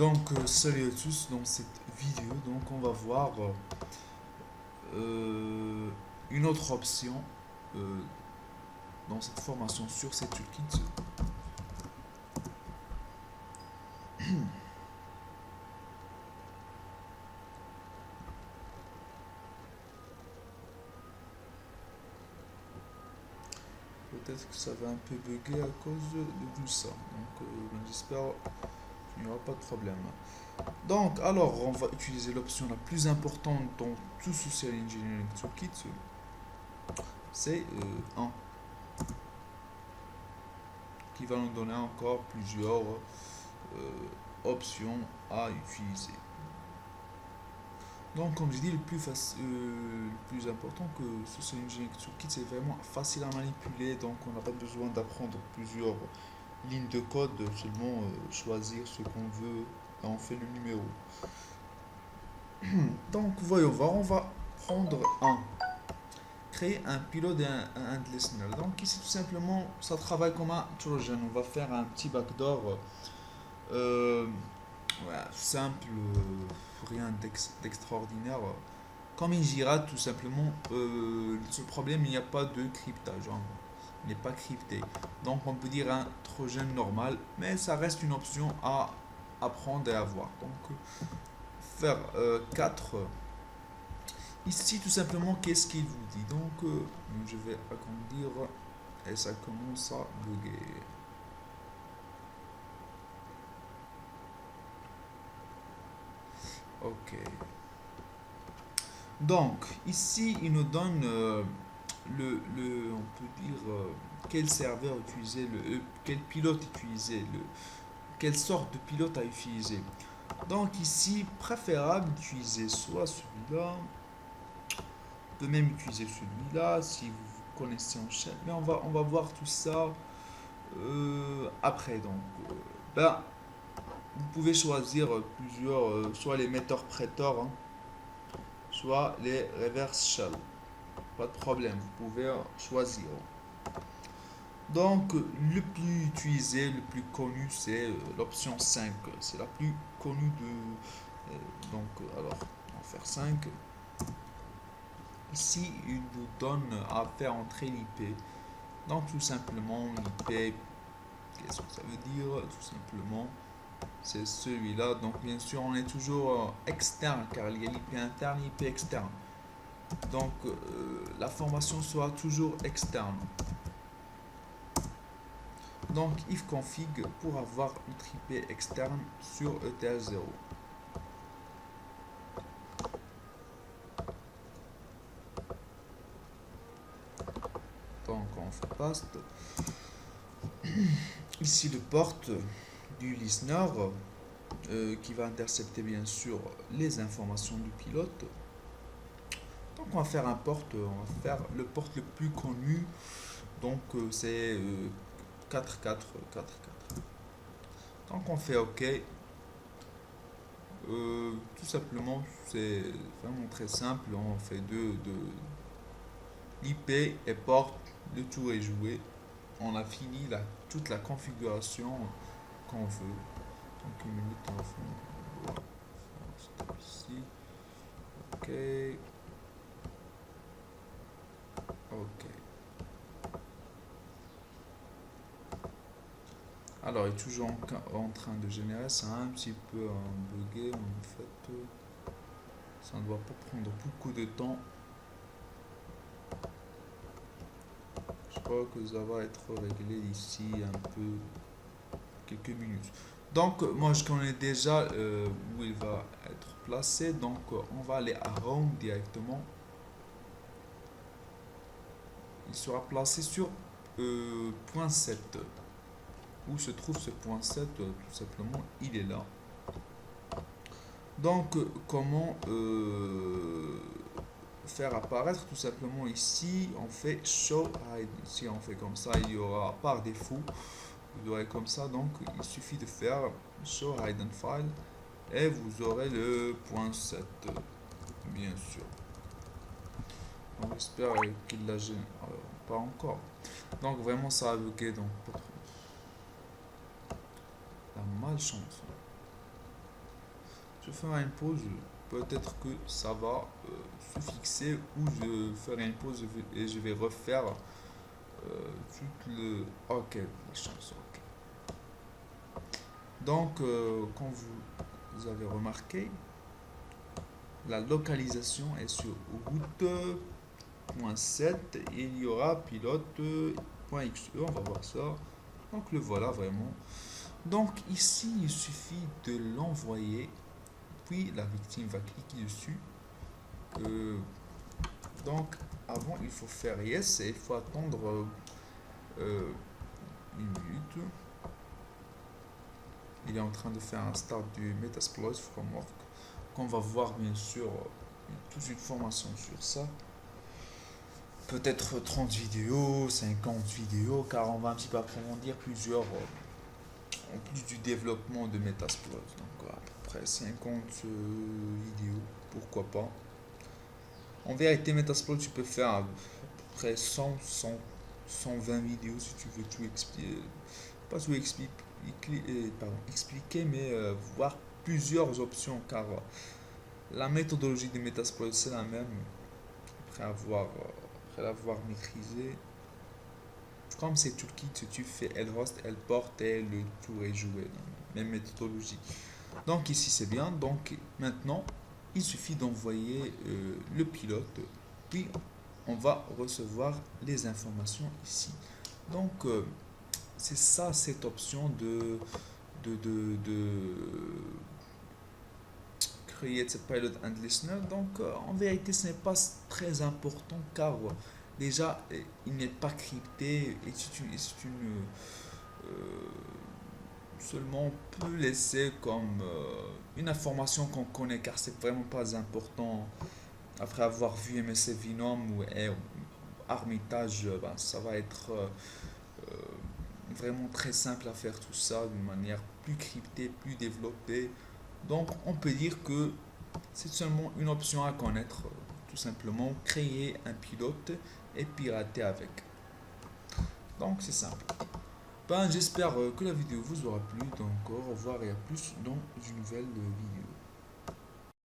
Donc, salut à tous, dans cette vidéo, donc on va voir une autre option euh, dans cette formation sur cette toolkit. Peut-être que ça va un peu bugger à cause de tout ça, donc j'espère qu'il n'y aura pas de problème. Donc, alors, on va utiliser l'option la plus importante dans tout Social Engineering Toolkit, c'est 1, qui va nous donner encore plusieurs options à utiliser. Donc, comme j'ai dit, le plus important que Social Engineering Toolkit, c'est vraiment facile à manipuler. Donc, on n'a pas besoin d'apprendre plusieurs lignes de code, seulement choisir ce qu'on veut et on fait le numéro. Donc, voyons voir, on va prendre créer un pilote et un listener. Donc, ici, tout simplement, ça travaille comme un Trojan. On va faire un petit backdoor euh, ouais, simple, rien d'extraordinaire. Comme in Jira, tout simplement, ce problème, il n'y a pas de cryptage, hein. Il n'est pas crypté. Donc, on peut dire un Trojan normal, mais ça reste une option à apprendre et à voir. Donc, faire 4. Ici, tout simplement, qu'est-ce qu'il vous dit? Donc, je vais agrandir et ça commence à bugger. Ok. Donc, ici, il nous donne on peut dire, quel serveur utiliser, quel pilote utiliser, quelle sorte de pilote à utiliser. Donc, ici, préférable d'utiliser soit celui-là, on peut même utiliser celui-là si vous connaissez en chaîne, mais on va voir tout ça après. Donc, ben, vous pouvez choisir plusieurs, soit les metteurs-prêteurs, hein, soit les reverse shell. Pas de problème, vous pouvez choisir. Donc, le plus utilisé, le plus connu, c'est l'option 5. C'est la plus connue de. Alors, on va faire 5. Ici, il vous donne à faire entrer l'IP. Donc, tout simplement, l'IP, qu'est-ce que ça veut dire? Tout simplement, c'est celui-là. Donc, bien sûr, on est toujours externe, car il y a l'IP interne, l'IP externe. Donc, la formation sera toujours externe. Donc, if config pour avoir notre IP externe sur ETH0. Donc, on fait paste. Ici, le port du listener qui va intercepter bien sûr les informations du pilote. Donc, on va faire un port, on va faire le port le plus connu. Donc, c'est 4444. Donc, on fait OK. Tout simplement, c'est vraiment très simple. On fait l'IP et porte, le tour est joué. On a fini toute la configuration qu'on veut. Donc une minute, on va faire ici. Ok. Ok. Alors, il est toujours en train de générer. C'est un petit peu bugué. En fait, ça ne doit pas prendre beaucoup de temps. Je crois que ça va être réglé d'ici un peu quelques minutes. Donc, moi, je connais déjà où il va être placé. Donc, on va aller à Home directement. Il sera placé sur point 7. Où se trouve ce point 7? Tout simplement, il est là. Donc, comment faire apparaître? Tout simplement, ici, on fait show hide. Si on fait comme ça, il y aura par défaut. Vous aurez comme ça, donc il suffit de faire show hidden file et vous aurez le point 7, bien sûr. On espère qu'il l'a gêné. Pas encore. Donc vraiment ça a bugué, donc la malchance. je ferai une pause. Peut-être que ça va se fixer ou je ferai une pause et je vais refaire tout le... Ok, les chances, ok. Donc, comme vous avez remarqué, la localisation est sur route.7 et il y aura pilote.xe, on va voir ça. Donc le voilà vraiment. Donc ici, il suffit de l'envoyer, puis la victime va cliquer dessus. Euh, donc avant, il faut faire yes et il faut attendre une minute. Il est en train de faire un start du Metasploit Framework. Qu'on va voir bien sûr toute une formation sur ça. Peut-être 30 vidéos, 50 vidéos, car on va un petit peu approfondir plusieurs, en plus du développement de Metasploit. Donc à peu près 50 vidéos, pourquoi pas. En vérité, Metasploit, tu peux faire à peu près 120 vidéos si tu veux tout expliquer. Pas tout expliquer, mais voir plusieurs options, car la méthodologie de Metasploit c'est la même après l'avoir maîtrisé. Comme c'est toolkit, tu fais lhost, lport et le tour est joué. Même méthodologie. Donc ici c'est bien. Donc maintenant, il suffit d'envoyer le pilote. Puis on va recevoir les informations ici. Donc c'est ça cette option de create pilot and listener. Donc en vérité ce n'est pas très important car déjà il n'est pas crypté et c'est une seulement on peut laisser comme une information qu'on connaît car c'est vraiment pas important. Après avoir vu MSC Vinom ou Armitage, ben, ça va être vraiment très simple à faire tout ça d'une manière plus cryptée, plus développée. Donc on peut dire que c'est seulement une option à connaître, tout simplement créer un pilote et pirater avec. Donc c'est simple. Ben, j'espère que la vidéo vous aura plu. Donc au revoir et à plus dans une nouvelle vidéo.